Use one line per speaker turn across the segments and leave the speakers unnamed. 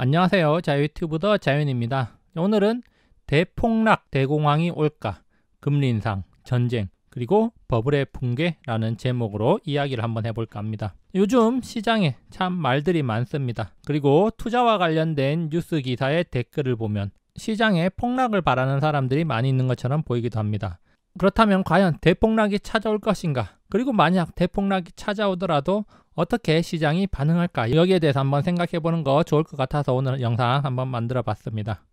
안녕하세요. 자유튜브더 자윤입니다. 오늘은 대폭락, 대공황이 올까? 금리 인상, 전쟁, 그리고 버블의 붕괴라는 제목으로 이야기를 한번 해볼까 합니다. 요즘 시장에 참 말들이 많습니다. 그리고 투자와 관련된 뉴스 기사의 댓글을 보면 시장에 폭락을 바라는 사람들이 많이 있는 것처럼 보이기도 합니다. 그렇다면 과연 대폭락이 찾아올 것인가? 그리고 만약 대폭락이 찾아오더라도 어떻게 시장이 반응할까? 여기에 대해서 한번 생각해 보는 거 좋을 것 같아서 오늘 영상 한번 만들어 봤습니다.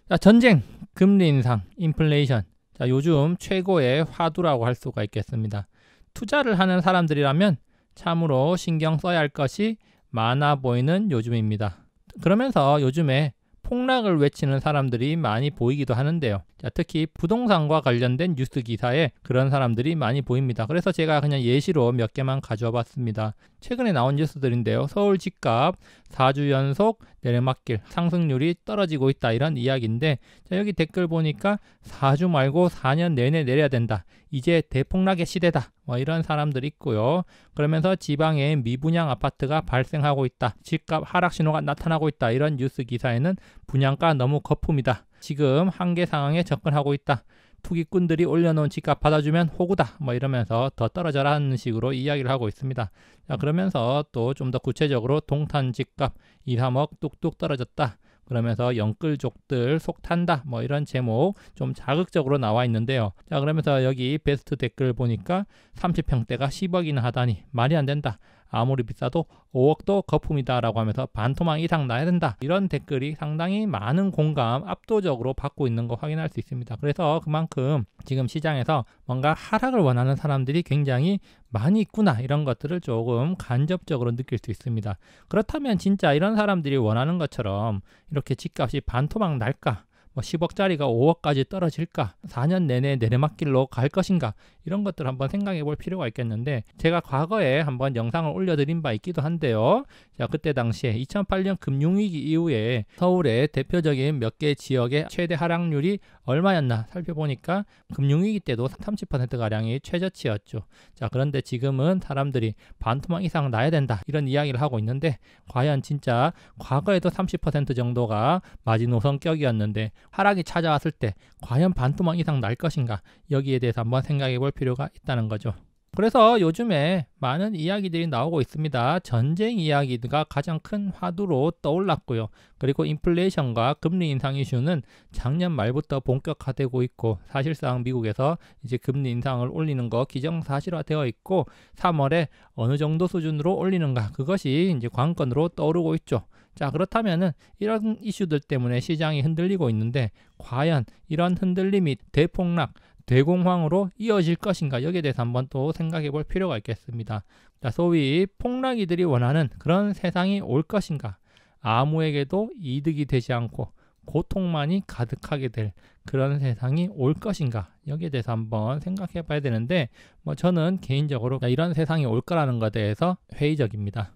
자, 전쟁, 금리 인상, 인플레이션. 자, 요즘 최고의 화두라고 할 수가 있겠습니다. 투자를 하는 사람들이라면 참으로 신경 써야 할 것이 많아 보이는 요즘입니다. 그러면서 요즘에 폭락을 외치는 사람들이 많이 보이기도 하는데요. 자, 특히 부동산과 관련된 뉴스 기사에 그런 사람들이 많이 보입니다. 그래서 제가 그냥 예시로 몇 개만 가져와 봤습니다. 최근에 나온 뉴스들인데요. 서울 집값 4주 연속 내리막길, 상승률이 떨어지고 있다, 이런 이야기인데, 자, 여기 댓글 보니까 4주 말고 4년 내내 내려야 된다, 이제 대폭락의 시대다, 이런 사람들이 있고요. 그러면서 지방에 미분양 아파트가 발생하고 있다, 집값 하락 신호가 나타나고 있다, 이런 뉴스 기사에는 분양가 너무 거품이다, 지금 한계 상황에 접근하고 있다, 투기꾼들이 올려놓은 집값 받아주면 호구다, 이러면서 더 떨어져라는 식으로 이야기를 하고 있습니다. 자, 그러면서 또 좀 더 구체적으로 동탄 집값 2, 3억 뚝뚝 떨어졌다, 그러면서 영끌족들 속 탄다, 이런 제목 좀 자극적으로 나와 있는데요. 자, 그러면서 여기 베스트 댓글 보니까 30평대가 10억이나 하다니 말이 안 된다, 아무리 비싸도 5억도 거품이다 라고 하면서 반토막 이상 나야 된다, 이런 댓글이 상당히 많은 공감, 압도적으로 받고 있는 거 확인할 수 있습니다. 그래서 그만큼 지금 시장에서 뭔가 하락을 원하는 사람들이 굉장히 많이 있구나, 이런 것들을 조금 간접적으로 느낄 수 있습니다. 그렇다면 진짜 이런 사람들이 원하는 것처럼 이렇게 집값이 반토막 날까? 10억짜리가 5억까지 떨어질까? 4년 내내 내리막길로 갈 것인가? 이런 것들 한번 생각해 볼 필요가 있겠는데, 제가 과거에 한번 영상을 올려드린 바 있기도 한데요. 자, 그때 당시에 2008년 금융위기 이후에 서울의 대표적인 몇 개 지역의 최대 하락률이 얼마였나 살펴보니까 금융위기 때도 30%가량이 최저치였죠. 자, 그런데 지금은 사람들이 반토막 이상 나야 된다, 이런 이야기를 하고 있는데, 과연 진짜 과거에도 30% 정도가 마지노선격이었는데 하락이 찾아왔을 때 과연 반토막 이상 날 것인가? 여기에 대해서 한번 생각해 볼 필요가 있다는 거죠. 그래서 요즘에 많은 이야기들이 나오고 있습니다. 전쟁 이야기가 가장 큰 화두로 떠올랐고요. 그리고 인플레이션과 금리 인상 이슈는 작년 말부터 본격화되고 있고, 사실상 미국에서 이제 금리 인상을 올리는 거 기정사실화되어 있고, 3월에 어느 정도 수준으로 올리는가, 그것이 이제 관건으로 떠오르고 있죠. 자, 그렇다면은 이런 이슈들 때문에 시장이 흔들리고 있는데, 과연 이런 흔들림이 대폭락, 대공황으로 이어질 것인가? 여기에 대해서 한번 또 생각해 볼 필요가 있겠습니다. 자, 소위 폭락이들이 원하는 그런 세상이 올 것인가? 아무에게도 이득이 되지 않고 고통만이 가득하게 될 그런 세상이 올 것인가? 여기에 대해서 한번 생각해 봐야 되는데, 저는 개인적으로 이런 세상이 올 거라는 것에 대해서 회의적입니다.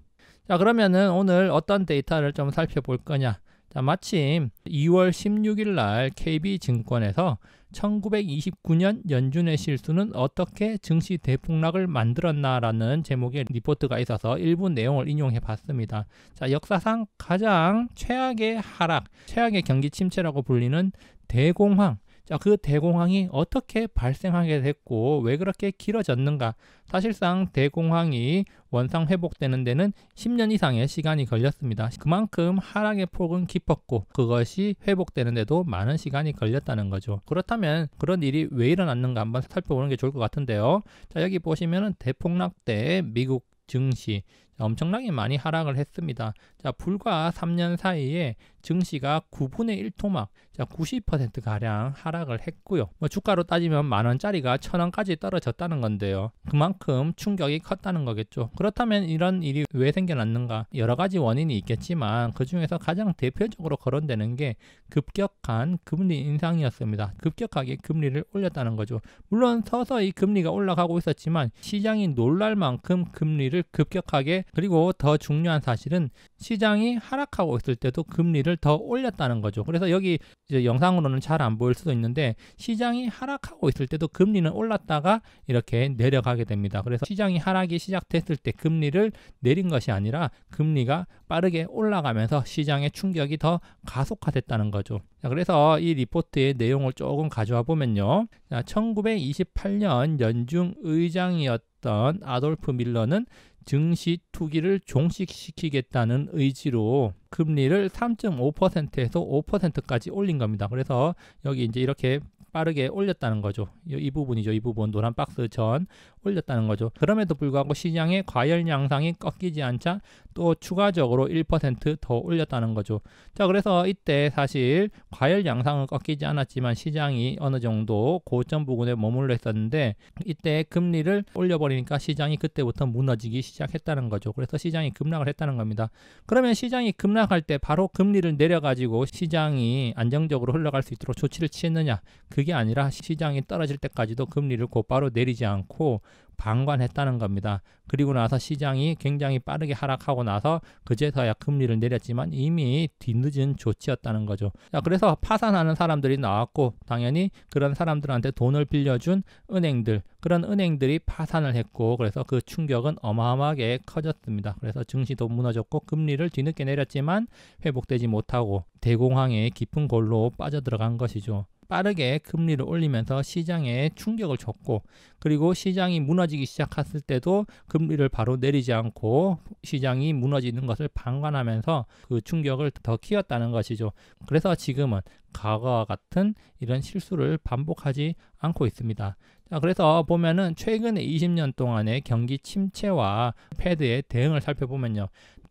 자, 그러면은 오늘 어떤 데이터를 좀 살펴볼 거냐? 자, 마침 2월 16일 날 KB증권에서 1929년 연준의 실수는 어떻게 증시 대폭락을 만들었나라는 제목의 리포트가 있어서 일부 내용을 인용해 봤습니다. 자, 역사상 가장 최악의 하락, 최악의 경기 침체라고 불리는 대공황. 자, 그 대공황이 어떻게 발생하게 됐고 왜 그렇게 길어졌는가? 사실상 대공황이 원상 회복되는 데는 10년 이상의 시간이 걸렸습니다. 그만큼 하락의 폭은 깊었고 그것이 회복되는 데도 많은 시간이 걸렸다는 거죠. 그렇다면 그런 일이 왜 일어났는가 한번 살펴보는 게 좋을 것 같은데요. 자, 여기 보시면은 대폭락 때 미국 증시 엄청나게 많이 하락을 했습니다. 자, 불과 3년 사이에 증시가 9분의 1 토막, 자, 90%가량 하락을 했고요. 주가로 따지면 만원짜리가 1000원까지 떨어졌다는 건데요. 그만큼 충격이 컸다는 거겠죠. 그렇다면 이런 일이 왜 생겨났는가? 여러 가지 원인이 있겠지만 그 중에서 가장 대표적으로 거론되는 게 급격한 금리 인상이었습니다. 급격하게 금리를 올렸다는 거죠. 물론 서서히 금리가 올라가고 있었지만 시장이 놀랄 만큼 금리를 급격하게 그리고 더 중요한 사실은 시장이 하락하고 있을 때도 금리를 더 올렸다는 거죠. 그래서 여기 이제 영상으로는 잘 안 보일 수도 있는데 시장이 하락하고 있을 때도 금리는 올랐다가 이렇게 내려가게 됩니다. 그래서 시장이 하락이 시작됐을 때 금리를 내린 것이 아니라 금리가 빠르게 올라가면서 시장의 충격이 더 가속화됐다는 거죠. 자, 그래서 이 리포트의 내용을 조금 가져와 보면요. 자, 1928년 연중 의장이었던 아돌프 밀러는 증시 투기를 종식시키겠다는 의지로 금리를 3.5%에서 5%까지 올린 겁니다. 그래서 여기 이제 이렇게 빠르게 올렸다는 거죠. 이 부분이죠. 이 부분 노란 박스 전 올렸다는 거죠. 그럼에도 불구하고 시장의 과열 양상이 꺾이지 않자 또 추가적으로 1%더 올렸다는 거죠. 자, 그래서 이때 사실 과열 양상은 꺾이지 않았지만 시장이 어느 정도 고점 부근에 머물러 있었는데 이때 금리를 올려버리니까 시장이 그때부터 무너지기 시작했다는 거죠. 그래서 시장이 급락을 했다는 겁니다. 그러면 시장이 급락할 때 바로 금리를 내려가지고 시장이 안정적으로 흘러갈 수 있도록 조치를 취했느냐? 그게 아니라 시장이 떨어질 때까지도 금리를 곧바로 내리지 않고 방관했다는 겁니다. 그리고 나서 시장이 굉장히 빠르게 하락하고 나서 그제서야 금리를 내렸지만 이미 뒤늦은 조치였다는 거죠. 자, 그래서 파산하는 사람들이 나왔고 당연히 그런 사람들한테 돈을 빌려준 은행들, 그런 은행들이 파산을 했고 그래서 그 충격은 어마어마하게 커졌습니다. 그래서 증시도 무너졌고 금리를 뒤늦게 내렸지만 회복되지 못하고 대공황의 깊은 골로 빠져들어간 것이죠. 빠르게 금리를 올리면서 시장에 충격을 줬고 그리고 시장이 무너지기 시작했을 때도 금리를 바로 내리지 않고 시장이 무너지는 것을 방관하면서 그 충격을 더 키웠다는 것이죠. 그래서 지금은 과거와 같은 이런 실수를 반복하지 않고 있습니다. 자, 그래서 보면은 최근에 20년 동안의 경기 침체와 패드의 대응을 살펴보면요.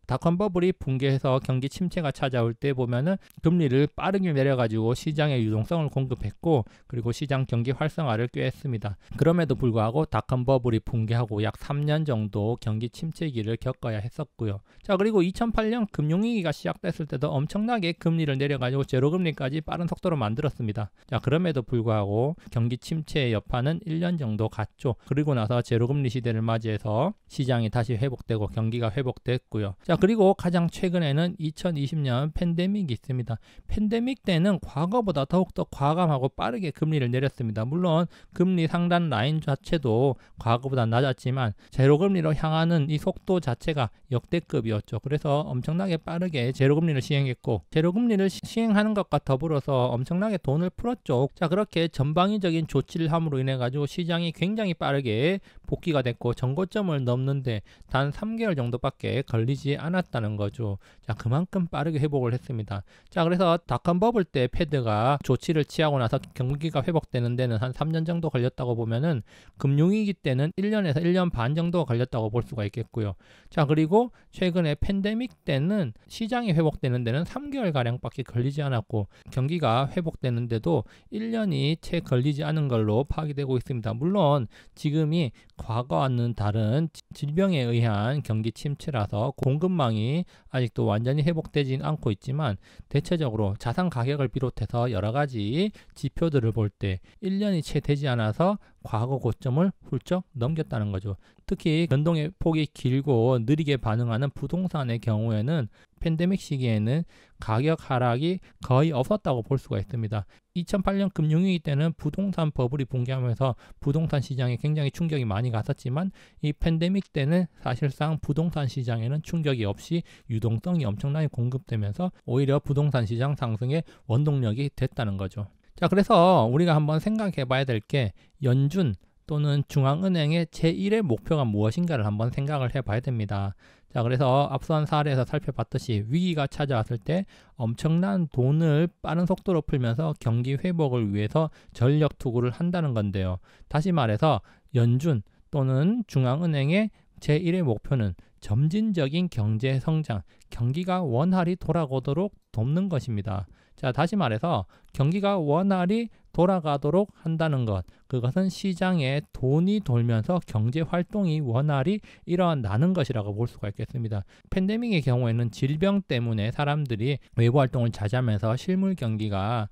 닷컴 버블이 붕괴해서 경기 침체가 찾아올 때 보면은 금리를 빠르게 내려가지고 시장의 유동성을 공급했고 그리고 시장 경기 활성화를 꾀했습니다. 그럼에도 불구하고 닷컴 버블이 붕괴하고 약 3년 정도 경기 침체기를 겪어야 했었고요. 자, 그리고 2008년 금융위기가 시작됐을 때도 엄청나게 금리를 내려가지고 제로금리까지 빠른 속도로 만들었습니다. 자, 그럼에도 불구하고 경기 침체의 여파는 1년 정도 갔죠. 그리고 나서 제로금리 시대를 맞이해서 시장이 다시 회복되고 경기가 회복됐고요. 자, 그리고 가장 최근에는 2020년 팬데믹이 있습니다. 팬데믹 때는 과거보다 더욱더 과감하고 빠르게 금리를 내렸습니다. 물론 금리 상단 라인 자체도 과거보다 낮았지만 제로금리로 향하는 이 속도 자체가 역대급이었죠. 그래서 엄청나게 빠르게 제로금리를 시행했고 제로금리를 시행하는 것과 더불어서 엄청나게 돈을 풀었죠. 자, 그렇게 전방위적인 조치를 함으로 인해 가지고 시장이 굉장히 빠르게 복귀가 됐고 전고점을 넘는데 단 3개월 정도밖에 걸리지 않았다는 거죠. 자, 그만큼 빠르게 회복을 했습니다. 자, 그래서 닷컴 버블 때 패드가 조치를 취하고 나서 경기가 회복되는 데는 한 3년 정도 걸렸다고 보면은 금융위기 때는 1년에서 1년 반 정도 걸렸다고 볼 수가 있겠고요. 자, 그리고 최근에 팬데믹 때는 시장이 회복되는 데는 3개월 가량밖에 걸리지 않았고 경기가 회복되는데도 1년이 채 걸리지 않은 걸로 파악이 되고 있습니다. 물론 지금이 과거와는 다른 질병에 의한 경기 침체라서 공급망이 아직도 완전히 회복되진 않고 있지만 대체적으로 자산 가격을 비롯해서 여러 가지 지표들을 볼 때 1년이 채 되지 않아서 과거 고점을 훌쩍 넘겼다는 거죠. 특히 변동의 폭이 길고 느리게 반응하는 부동산의 경우에는 팬데믹 시기에는 가격 하락이 거의 없었다고 볼 수가 있습니다. 2008년 금융위기 때는 부동산 버블이 붕괴하면서 부동산 시장에 굉장히 충격이 많이 갔었지만 이 팬데믹 때는 사실상 부동산 시장에는 충격이 없이 유동성이 엄청나게 공급되면서 오히려 부동산 시장 상승의 원동력이 됐다는 거죠. 자, 그래서 우리가 한번 생각해 봐야 될 게 연준 또는 중앙은행의 제1의 목표가 무엇인가를 한번 생각을 해 봐야 됩니다. 자, 그래서 앞선 사례에서 살펴봤듯이 위기가 찾아왔을 때 엄청난 돈을 빠른 속도로 풀면서 경기 회복을 위해서 전력 투구를 한다는 건데요. 다시 말해서 연준 또는 중앙은행의 제1의 목표는 점진적인 경제 성장, 경기가 원활히 돌아오도록 돕는 것입니다. 자, 다시 말해서 경기가 원활히 돌아가도록 한다는 것, 그것은 시장에 돈이 돌면서 경제 활동이 원활히 일어나는 것이라고 볼 수가 있겠습니다. 팬데믹의 경우에는 질병 때문에 사람들이 외부 활동을 자제하면서 실물 경기가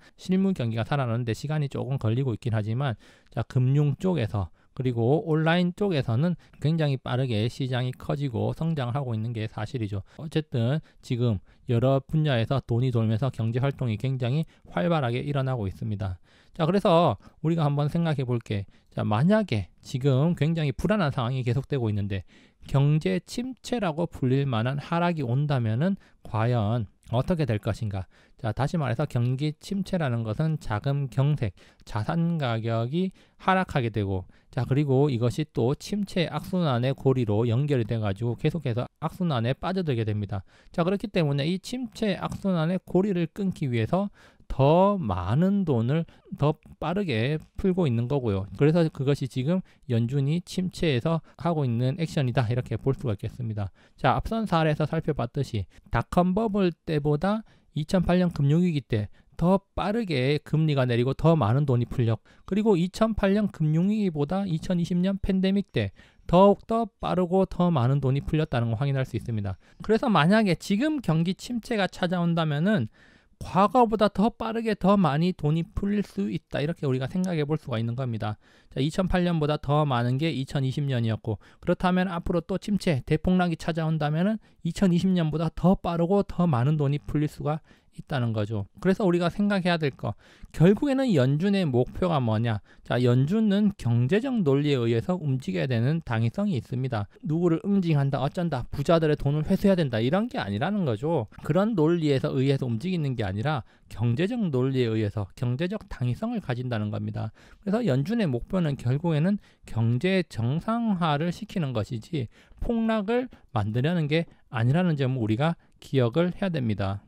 살아나는데 시간이 조금 걸리고 있긴 하지만 자, 금융 쪽에서 그리고 온라인 쪽에서는 굉장히 빠르게 시장이 커지고 성장하고 있는 게 사실이죠. 어쨌든 지금 여러 분야에서 돈이 돌면서 경제 활동이 굉장히 활발하게 일어나고 있습니다. 자, 그래서 우리가 한번 생각해 볼게. 자, 만약에 지금 굉장히 불안한 상황이 계속되고 있는데 경제 침체라고 불릴 만한 하락이 온다면은 과연 어떻게 될 것인가? 자, 다시 말해서 경기 침체라는 것은 자금 경색, 자산 가격이 하락하게 되고, 자, 그리고 이것이 또 침체 악순환의 고리로 연결이 돼가지고 계속해서 악순환에 빠져들게 됩니다. 자, 그렇기 때문에 이 침체 악순환의 고리를 끊기 위해서 더 많은 돈을 더 빠르게 풀고 있는 거고요. 그래서 그것이 지금 연준이 침체에서 하고 있는 액션이다, 이렇게 볼 수가 있겠습니다. 자, 앞선 사례에서 살펴봤듯이 닷컴 버블 때보다 2008년 금융위기 때 더 빠르게 금리가 내리고 더 많은 돈이 풀렸고, 그리고 2008년 금융위기보다 2020년 팬데믹 때 더욱더 빠르고 더 많은 돈이 풀렸다는 걸 확인할 수 있습니다. 그래서 만약에 지금 경기 침체가 찾아온다면은 과거보다 더 빠르게 더 많이 돈이 풀릴 수 있다, 이렇게 우리가 생각해 볼 수가 있는 겁니다. 자, 2008년보다 더 많은 게 2020년이었고, 그렇다면 앞으로 또 침체, 대폭락이 찾아온다면 2020년보다 더 빠르고 더 많은 돈이 풀릴 수가 있다는 거죠. 그래서 우리가 생각해야 될 거, 결국에는 연준의 목표가 뭐냐? 자, 연준은 경제적 논리에 의해서 움직여야 되는 당위성이 있습니다. 누구를 응징한다, 어쩐다, 부자들의 돈을 회수해야 된다, 이런 게 아니라는 거죠. 그런 논리에서 의해서 움직이는 게 아니라 경제적 논리에 의해서 경제적 당위성을 가진다는 겁니다. 그래서 연준의 목표는 결국에는 경제 정상화를 시키는 것이지 폭락을 만들려는 게 아니라는 점을 우리가 기억을 해야 됩니다.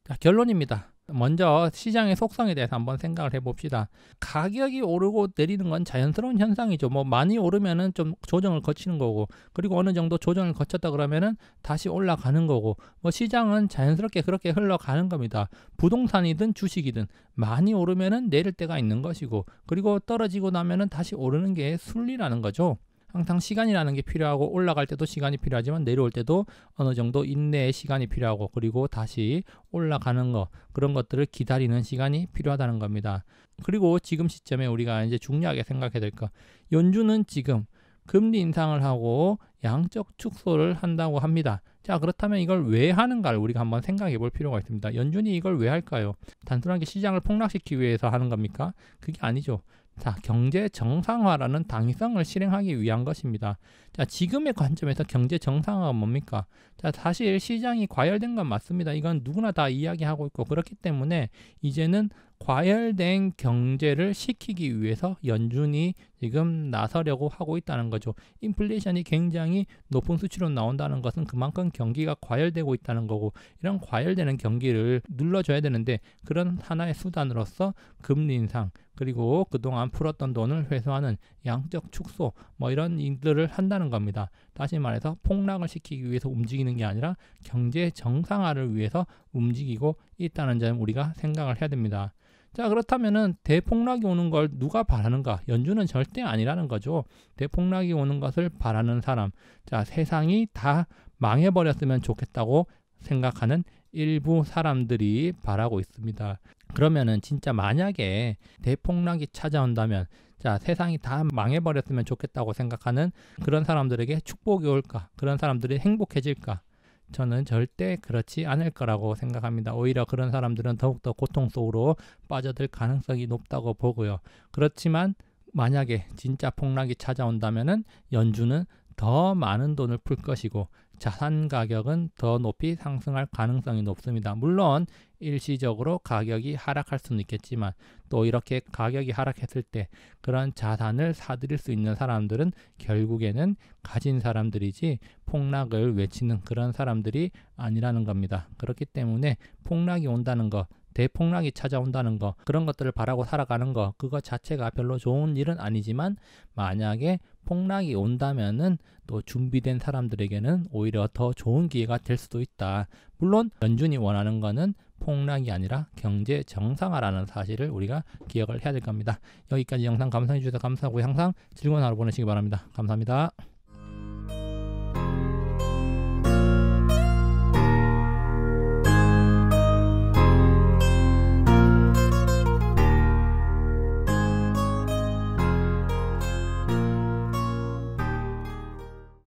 자, 결론입니다. 먼저 시장의 속성에 대해서 한번 생각을 해봅시다. 가격이 오르고 내리는 건 자연스러운 현상이죠. 뭐 많이 오르면은 좀 조정을 거치는 거고, 그리고 어느 정도 조정을 거쳤다 그러면은 다시 올라가는 거고, 뭐 시장은 자연스럽게 그렇게 흘러가는 겁니다. 부동산이든 주식이든 많이 오르면은 내릴 때가 있는 것이고, 그리고 떨어지고 나면은 다시 오르는 게 순리라는 거죠. 항상 시간이라는 게 필요하고, 올라갈 때도 시간이 필요하지만 내려올 때도 어느 정도 인내의 시간이 필요하고, 그리고 다시 올라가는 거, 그런 것들을 기다리는 시간이 필요하다는 겁니다. 그리고 지금 시점에 우리가 이제 중요하게 생각해야 될 거, 연준은 지금 금리 인상을 하고 양적 축소를 한다고 합니다. 자, 그렇다면 이걸 왜 하는가를 우리가 한번 생각해 볼 필요가 있습니다. 연준이 이걸 왜 할까요? 단순하게 시장을 폭락시키기 위해서 하는 겁니까? 그게 아니죠. 자, 경제 정상화라는 당위성을 실행하기 위한 것입니다. 자, 지금의 관점에서 경제 정상화가 뭡니까? 자, 사실 시장이 과열된 건 맞습니다. 이건 누구나 다 이야기하고 있고, 그렇기 때문에 이제는 과열된 경제를 시키기 위해서 연준이 지금 나서려고 하고 있다는 거죠. 인플레이션이 굉장히 높은 수치로 나온다는 것은 그만큼 경기가 과열되고 있다는 거고, 이런 과열되는 경기를 눌러줘야 되는데, 그런 하나의 수단으로서 금리 인상, 그리고 그동안 풀었던 돈을 회수하는 양적 축소, 뭐 이런 일들을 한다는 겁니다. 다시 말해서 폭락을 시키기 위해서 움직이는 게 아니라 경제 정상화를 위해서 움직이고 있다는 점 우리가 생각을 해야 됩니다. 자, 그렇다면은 대폭락이 오는 걸 누가 바라는가? 연준은 절대 아니라는 거죠. 대폭락이 오는 것을 바라는 사람, 자, 세상이 다 망해버렸으면 좋겠다고 생각하는 일부 사람들이 바라고 있습니다. 그러면은 진짜 만약에 대폭락이 찾아온다면, 자, 세상이 다 망해버렸으면 좋겠다고 생각하는 그런 사람들에게 축복이 올까? 그런 사람들이 행복해질까? 저는 절대 그렇지 않을 거라고 생각합니다. 오히려 그런 사람들은 더욱더 고통 속으로 빠져들 가능성이 높다고 보고요. 그렇지만 만약에 진짜 폭락이 찾아온다면은 연준은 더 많은 돈을 풀 것이고, 자산 가격은 더 높이 상승할 가능성이 높습니다. 물론 일시적으로 가격이 하락할 수는 있겠지만, 또 이렇게 가격이 하락했을 때 그런 자산을 사들일 수 있는 사람들은 결국에는 가진 사람들이지 폭락을 외치는 그런 사람들이 아니라는 겁니다. 그렇기 때문에 폭락이 온다는 것, 대폭락이 찾아온다는 거, 그런 것들을 바라고 살아가는 거, 그거 자체가 별로 좋은 일은 아니지만, 만약에 폭락이 온다면은 또 준비된 사람들에게는 오히려 더 좋은 기회가 될 수도 있다. 물론 연준이 원하는 거는 폭락이 아니라 경제 정상화라는 사실을 우리가 기억을 해야 될 겁니다. 여기까지 영상 감상해 주셔서 감사하고 항상 즐거운 하루 보내시기 바랍니다. 감사합니다.